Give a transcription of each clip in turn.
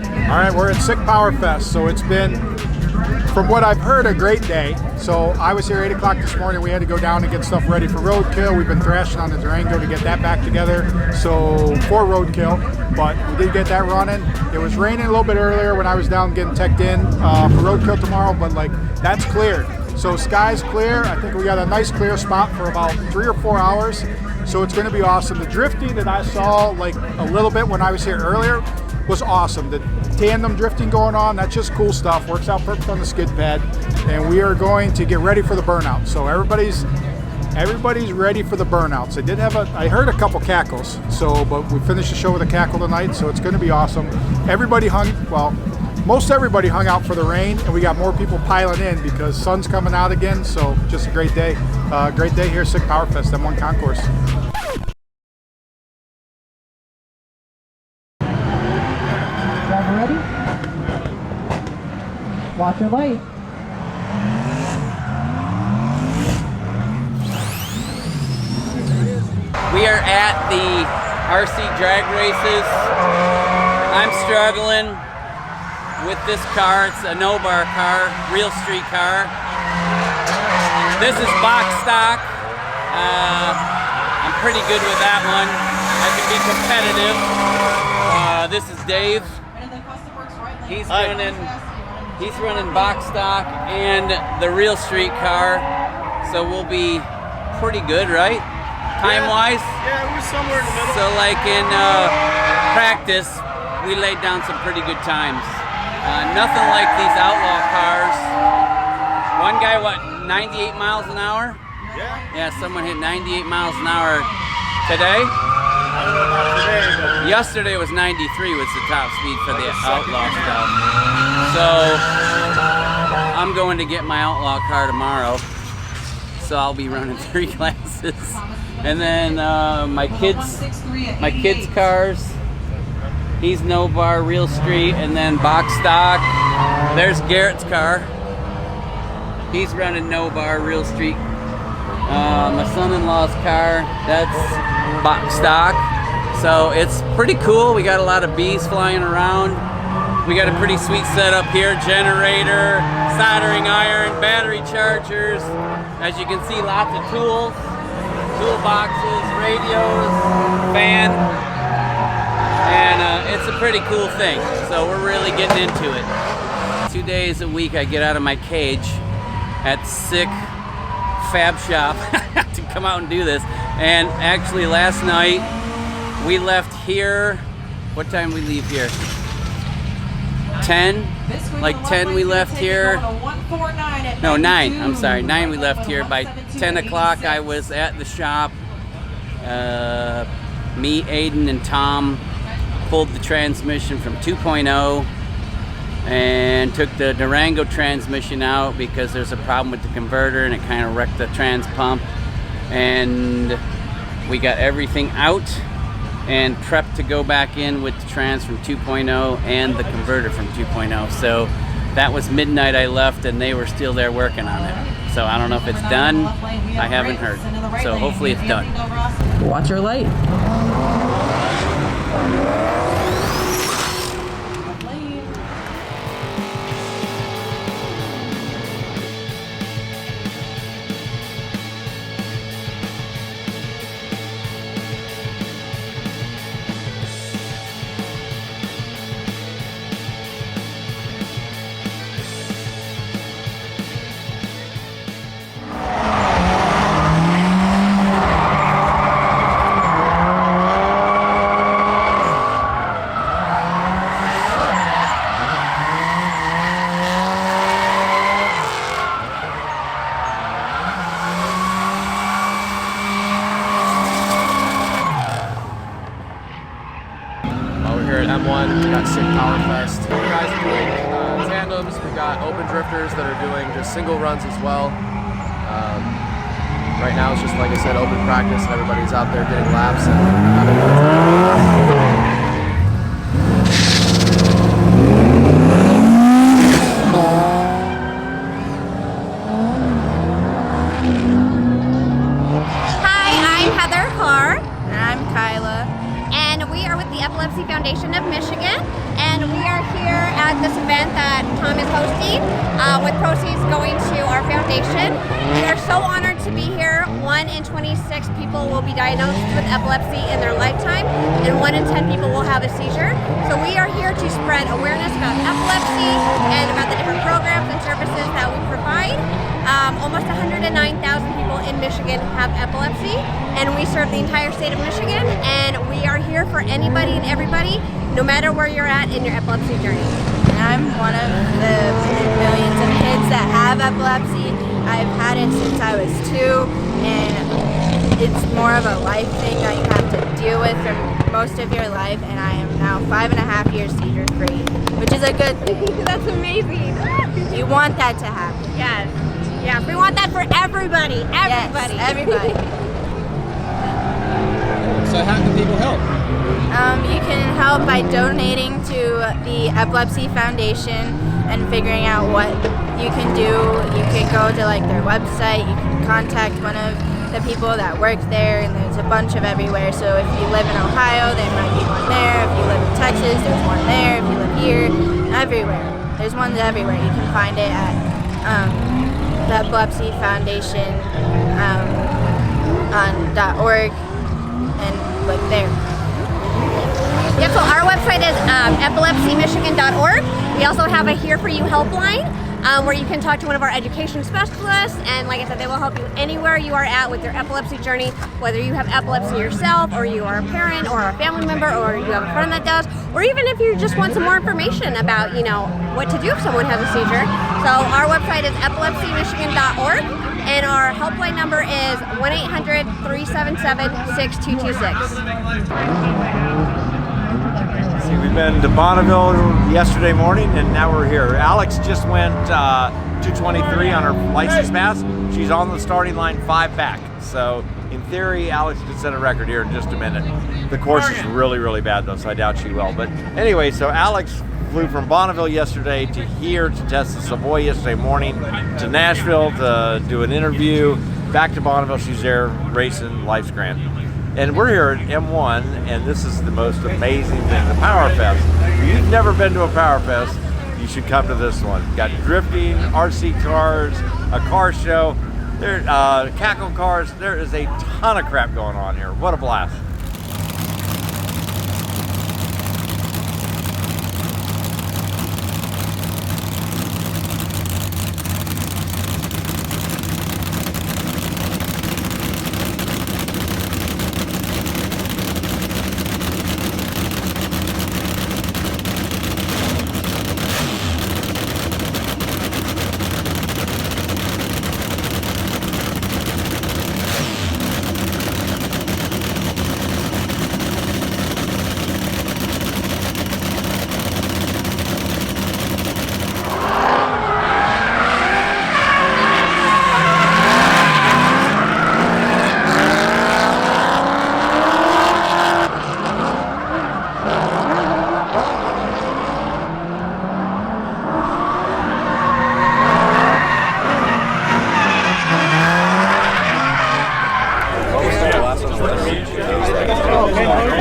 All right, we're at Sick Powerfest, so it's been, from what I've heard, a great day. So I was here 8 o'clock this morning. We had to go down and get stuff ready for roadkill. We've been thrashing on the Durango to get that back together, so for roadkill. But we did get that running. It was raining a little bit earlier when I was down getting teched in for roadkill tomorrow, but like that's cleared. So sky's clear. I think we got a nice clear spot for about 3 or 4 hours. So it's going to be awesome. The drifting that I saw like a little bit when I was here earlier was awesome. The tandem drifting going on, that's just cool stuff. Works out perfect on the skid pad. And we are going to get ready for the burnout. So everybody's ready for the burnouts. I heard a couple cackles, but we finished the show with a cackle tonight, so it's going to be awesome. Most everybody hung out for the rain, and we got more people piling in because sun's coming out again, so just a great day. Great day here at Sick Powerfest, M1 Concourse. Driver ready? Watch your light. We are at the RC drag races. I'm struggling with this car. It's a no-bar car, real street car. This is box stock. I'm pretty good with that one. I can be competitive. This is Dave. He's running box stock and the real street car. So we'll be pretty good, right? Time-wise? Yeah, we're somewhere in the middle. So like in practice, we laid down some pretty good times. Nothing like these outlaw cars. One guy, 98 miles an hour? Yeah. Yeah, someone hit 98 miles an hour today. I don't know about today, but Yesterday was 93 was the top speed for the outlaw stuff. So I'm going to get my outlaw car tomorrow. So I'll be running 3 classes. And then my kids' cars. He's no bar, real street, and then box stock. There's Garrett's car. He's running no bar, real street. My son-in-law's car, that's box stock. So it's pretty cool. We got a lot of bees flying around. We got a pretty sweet setup here. Generator, soldering iron, battery chargers. As you can see, lots of tools. Toolboxes, radios, fan, and it's a pretty cool thing. So we're really getting into it. 2 days a week I get out of my cage at Sick Fab Shop to come out and do this. And actually last night we left here, what time we leave here? 10? Like 10 we left here. No, 9. I'm sorry. 9 we left here. By 10 o'clock I was at the shop. Me, Aiden, and Tom pulled the transmission from 2.0 and took the Durango transmission out because there's a problem with the converter and it kind of wrecked the trans pump. And we got everything out and prepped to go back in with the trans from 2.0 and the converter from 2.0. So that was midnight I left and they were still there working on it. So I don't know if it's done. I haven't heard. So hopefully it's done. Watch your light. Here at M1, we got Sick Powerfest. We guys are doing tandems. We got open drifters that are doing just single runs as well. Right now it's just, like I said, open practice and everybody's out there getting laps and having a good time. Foundation of Michigan, and we are here this event that Tom is hosting, with proceeds going to our foundation. We are so honored to be here. 1 in 26 people will be diagnosed with epilepsy in their lifetime, and 1 in 10 people will have a seizure. So we are here to spread awareness about epilepsy and about the different programs and services that we provide. Almost 109,000 people in Michigan have epilepsy, and we serve the entire state of Michigan, and we are here for anybody and everybody, no matter where you're at in your epilepsy journey. I'm one of the millions of kids that have epilepsy. I've had it since I was 2, and it's more of a life thing that you have to deal with for most of your life, and I am now 5.5 years seizure free, which is a good thing. That's amazing. You want that to happen. Yes. Yeah, we want that for everybody. Everybody. Yes, everybody. So how can people help? You can help by donating to the Epilepsy Foundation and figuring out what you can do. You can go to like their website, you can contact one of the people that work there, and there's a bunch of everywhere. So if you live in Ohio, there might be one there. If you live in Texas, there's one there. If you live here, everywhere. There's ones everywhere. You can find it at the Epilepsy Foundation on .org and look there. Yep, so our website is epilepsymichigan.org. We also have a Here For You helpline where you can talk to one of our education specialists, and like I said, they will help you anywhere you are at with your epilepsy journey, whether you have epilepsy yourself, or you are a parent, or a family member, or you have a friend that does, or even if you just want some more information about, you know, what to do if someone has a seizure. So our website is epilepsymichigan.org, and our helpline number is 1-800-377-6226. See, we've been to Bonneville yesterday morning, and now we're here. Alex just went 223 on her license mass. She's on the starting line 5 back. So in theory, Alex could set a record here in just a minute. The course is really, really bad though, so I doubt she will. But anyway, so Alex flew from Bonneville yesterday to here to test the Savoy yesterday morning, to Nashville to do an interview, back to Bonneville. She's there racing Life's Grand. And we're here at M1, and this is the most amazing thing, the Powerfest. If you've never been to a Powerfest, you should come to this one. Got drifting, RC cars, a car show, there, cackle cars. There is a ton of crap going on here. What a blast.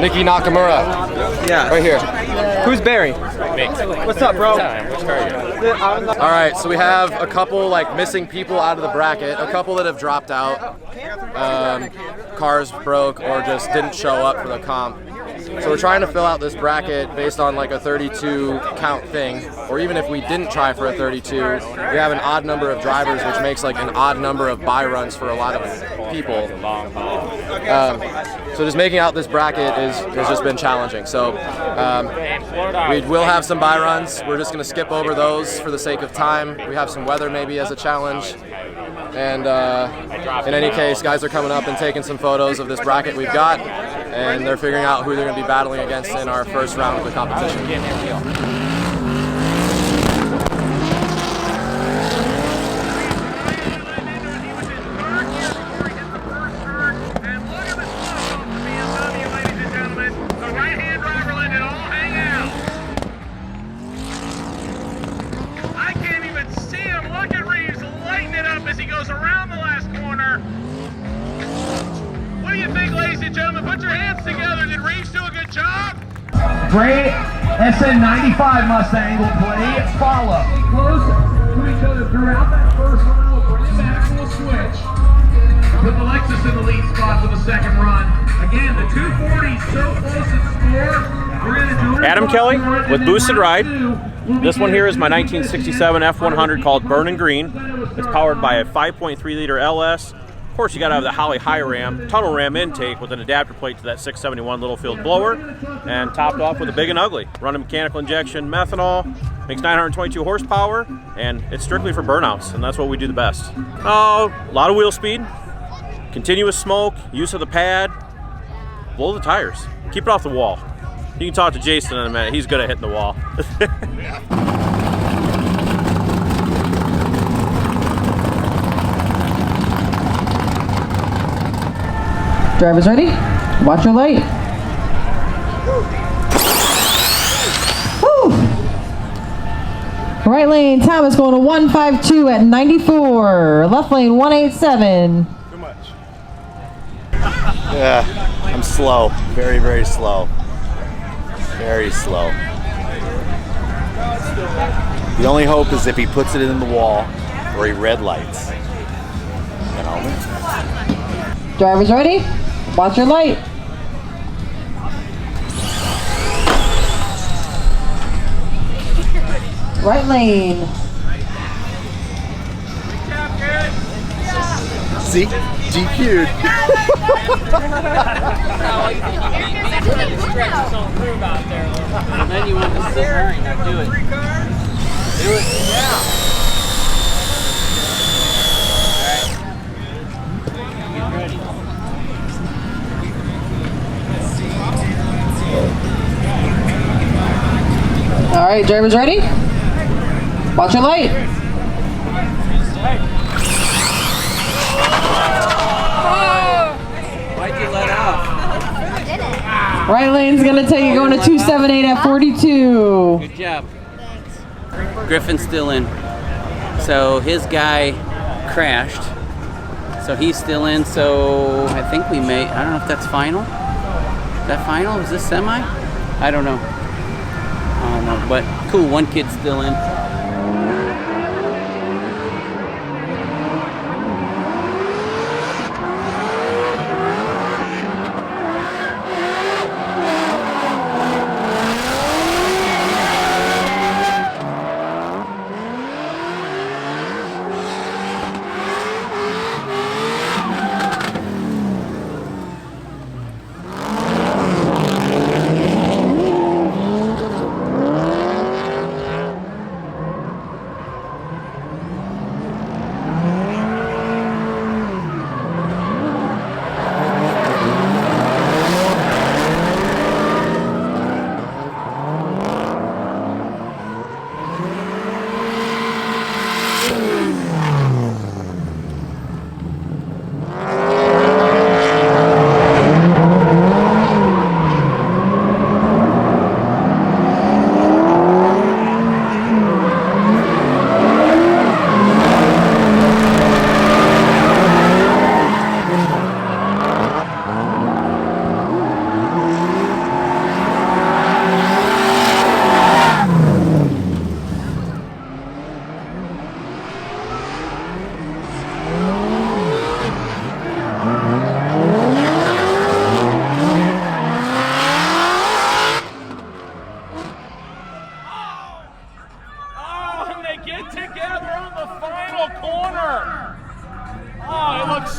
Nikki Nakamura. Yeah. Right here. Who's Barry? Me. What's up, bro? All right, so we have a couple like missing people out of the bracket, a couple that have dropped out, cars broke or just didn't show up for the comp. So we're trying to fill out this bracket based on like a 32 count thing, or even if we didn't try for a 32, we have an odd number of drivers, which makes like an odd number of buy runs for a lot of people. So just making out this bracket has just been challenging. So we will have some buy runs. We're just going to skip over those for the sake of time. We have some weather maybe as a challenge. And in any case, guys are coming up and taking some photos of this bracket we've got, and they're figuring out who they're going to be battling against in our first round of the competition. As he goes around the last corner. What do you think, ladies and gentlemen? Put your hands together. Did Reeves do a good job? Great SN95 Mustang will play follow. Close to each other throughout that first run. We'll bring it back, we'll switch. Put the Lexus in the lead spot for the second run. Again, the 240 so close at score. We're gonna do Adam Kelly with Boosted Ride. This one here is my 1967 F100 called Burnin' Green. It's powered by a 5.3 liter LS. Of course, you gotta have the Holley high ram, tunnel ram intake with an adapter plate to that 671 Littlefield blower, and topped off with a big and ugly. Running mechanical injection, methanol, makes 922 horsepower, and it's strictly for burnouts, and that's what we do the best. Oh, a lot of wheel speed, continuous smoke, use of the pad, blow the tires, keep it off the wall. You can talk to Jason in a minute, he's good at hitting the wall. Drivers ready? Watch your light. Woo! Right lane, Thomas going to 152 at 94. Left lane, 187. Too much. Yeah, I'm slow. Very, very slow. Very slow. The only hope is if he puts it in the wall or he red lights. You know? Drivers ready? Watch your light. Right lane. See? GQ'd. And then you want to sit there and do it. Do it. Yeah. Get ready. All right, drivers ready? Watch your light. Why'd you let off? Right lane's gonna take you going to 278 at 42. Good job. Griffin's still in. So his guy crashed. So he's still in. So I think we may. I don't know if that's final. Is that final? Is this semi? I don't know. I don't know. But cool. One kid's still in.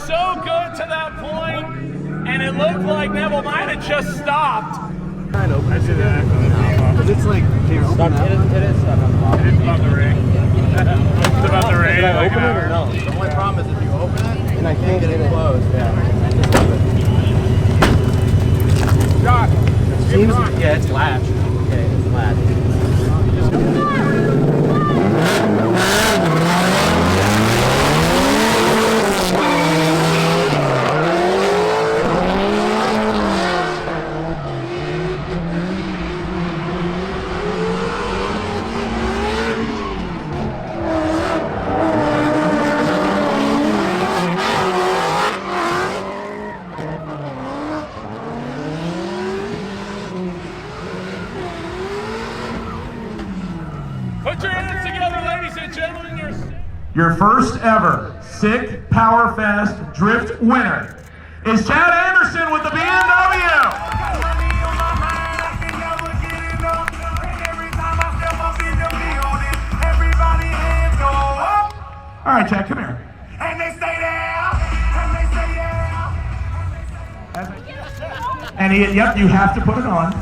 So good to that point, and it looked like Neville might have just stopped. I see that. Because it's like, hit it about the ring. It's about the ring. Did I open it or no? The only problem is if you open it, And I can't get it closed. Yeah. Shot. Yeah, it's flat. Okay, it's flat. Put your hands together, ladies and gentlemen. Your first ever Sick Powerfest Drift winner is Chad Anderson with the BMW. All right, Chad, come here. And they stay there. And yep, you have to put it on.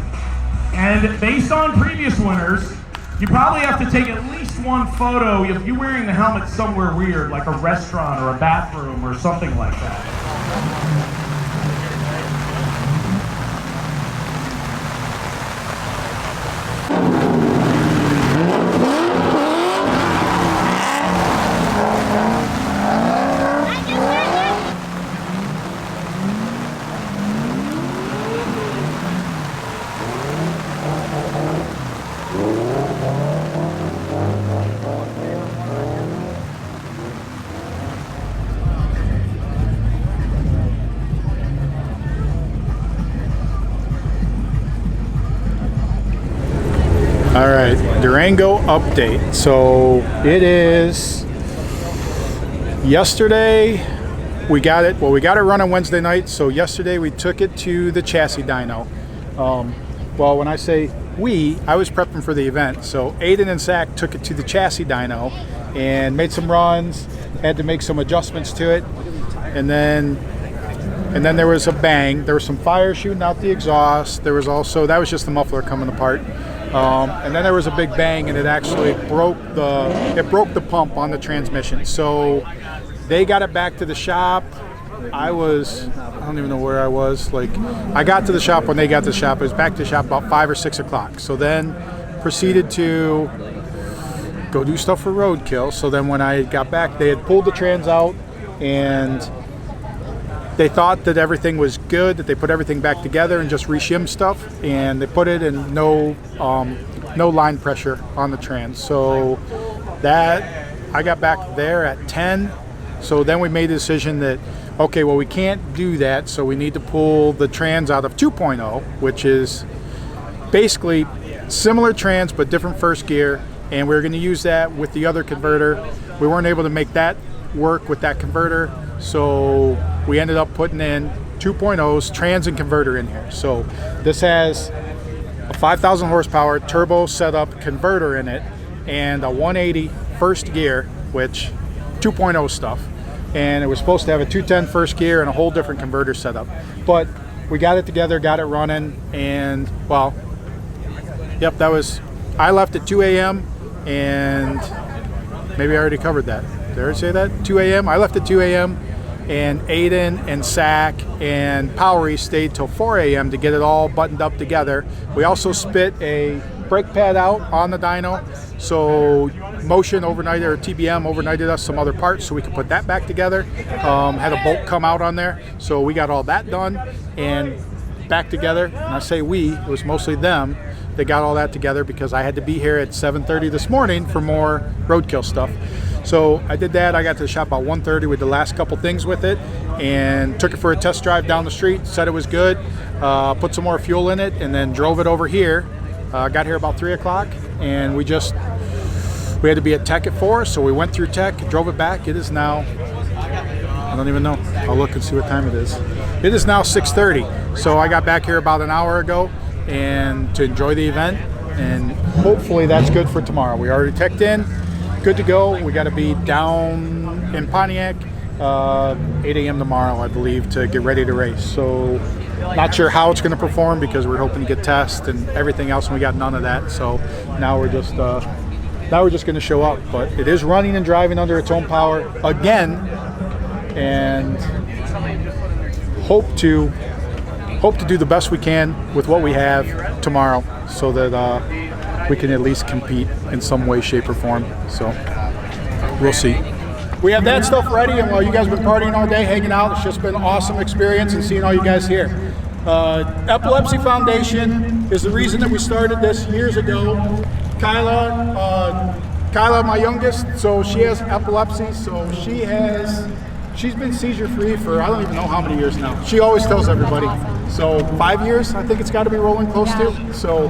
And based on previous winners, you probably have to take at least one photo if you're wearing the helmet somewhere weird, like a restaurant or a bathroom or something like that. All right, Durango update. So it is yesterday. We got it. Well, we got it run on Wednesday night. So yesterday we took it to the chassis dyno. Well, when I say we, I was prepping for the event. So Aiden and Zach took it to the chassis dyno and made some runs. Had to make some adjustments to it, and then there was a bang. There was some fire shooting out the exhaust. There was also, that was just the muffler coming apart. And then there was a big bang, and it actually broke the pump on the transmission. So they got it back to the shop. I don't even know where I was. Like, I got to the shop when they got to the shop. I was back to the shop about 5 or 6 o'clock. So then proceeded to go do stuff for roadkill. So then when I got back, they had pulled the trans out, and they thought that everything was good, that they put everything back together and just reshim stuff, and they put it in no line pressure on the trans. So that, I got back there at 10. So then we made the decision that, okay, well, we can't do that, so we need to pull the trans out of 2.0, which is basically similar trans but different first gear, and we were going to use that with the other converter. We weren't able to make that work with that converter, so we ended up putting in 2.0's trans and converter in here. So this has a 5,000 horsepower turbo setup converter in it and a 180 first gear, which 2.0 stuff. And it was supposed to have a 210 first gear and a whole different converter setup. But we got it together, got it running, and well, yep, I left at 2 a.m. and maybe I already covered that. Did I already say that? 2 a.m.? I left at 2 a.m. and Aiden and Zach and Powery stayed till 4 a.m. to get it all buttoned up together. We also spit a brake pad out on the dyno, so Motion overnighted, or TBM overnighted us some other parts so we could put that back together. Had a bolt come out on there, so we got all that done and back together. And I say we, it was mostly them that got all that together because I had to be here at 7:30 this morning for more roadkill stuff. So I did that. I got to the shop about 1:30 with the last couple things with it and took it for a test drive down the street, said it was good, put some more fuel in it, and then drove it over here. Got here about 3 o'clock, and we had to be at Tech at 4, so we went through Tech, drove it back. It is now, I don't even know. I'll look and see what time it is. It is now 6:30, so I got back here about an hour ago and to enjoy the event, and hopefully that's good for tomorrow. We already teched in. Good to go. We got to be down in Pontiac 8 a.m. tomorrow, I believe, to get ready to race. So not sure how it's going to perform because we're hoping to get tests and everything else, and we got none of that. So now we're just going to show up. But it is running and driving under its own power again, and hope to do the best we can with what we have tomorrow, so that we can at least compete in some way, shape, or form. So we'll see. We have that stuff ready, and while you guys have been partying all day, hanging out, it's just been an awesome experience and seeing all you guys here. Epilepsy Foundation is the reason that we started this years ago. Kyla, my youngest, so she has epilepsy, so she's been seizure-free for I don't even know how many years now. She always tells everybody. So 5 years, I think it's got to be rolling close to. So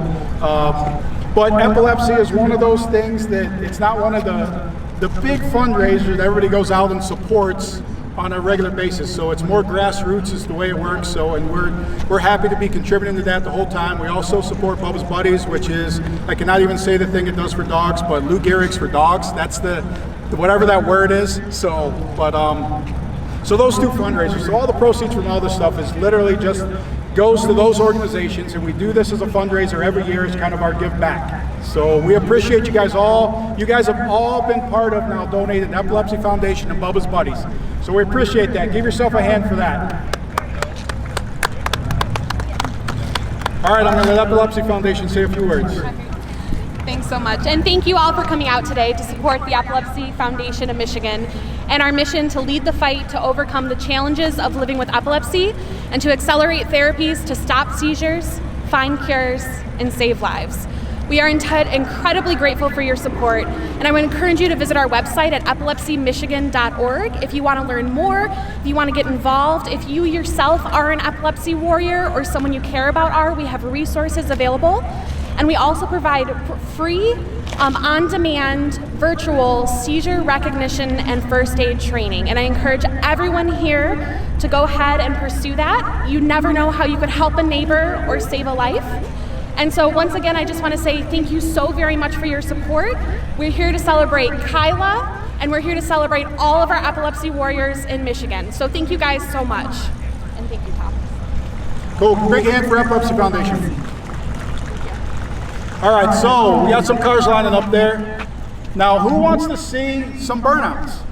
But epilepsy is one of those things that it's not one of the big fundraisers that everybody goes out and supports on a regular basis. So it's more grassroots is the way it works. So, and we're happy to be contributing to that the whole time. We also support Bubba's Buddies, which is, I cannot even say the thing it does for dogs, but Lou Gehrig's for dogs. That's the whatever that word is. So, but so those two fundraisers. So all the proceeds from all this stuff is literally just goes to those organizations, and we do this as a fundraiser every year as kind of our give back. So we appreciate you guys all. You guys have all been part of now donated Epilepsy Foundation and Bubba's Buddies. So we appreciate that. Give yourself a hand for that. All right, I'm going to let Epilepsy Foundation say a few words. Thanks so much. And thank you all for coming out today to support the Epilepsy Foundation of Michigan and our mission to lead the fight to overcome the challenges of living with epilepsy and to accelerate therapies to stop seizures, find cures, and save lives. We are incredibly grateful for your support, and I would encourage you to visit our website at epilepsymichigan.org if you want to learn more, if you want to get involved, if you yourself are an epilepsy warrior or someone you care about are, we have resources available. And we also provide free, on-demand, virtual seizure recognition and first aid training. And I encourage everyone here to go ahead and pursue that. You never know how you could help a neighbor or save a life. And so once again, I just want to say thank you so very much for your support. We're here to celebrate Kyla, and we're here to celebrate all of our epilepsy warriors in Michigan. So thank you guys so much. And thank you, Tom. Cool, big hand for Epilepsy Foundation. All right, so we got some cars lining up there. Now, who wants to see some burnouts?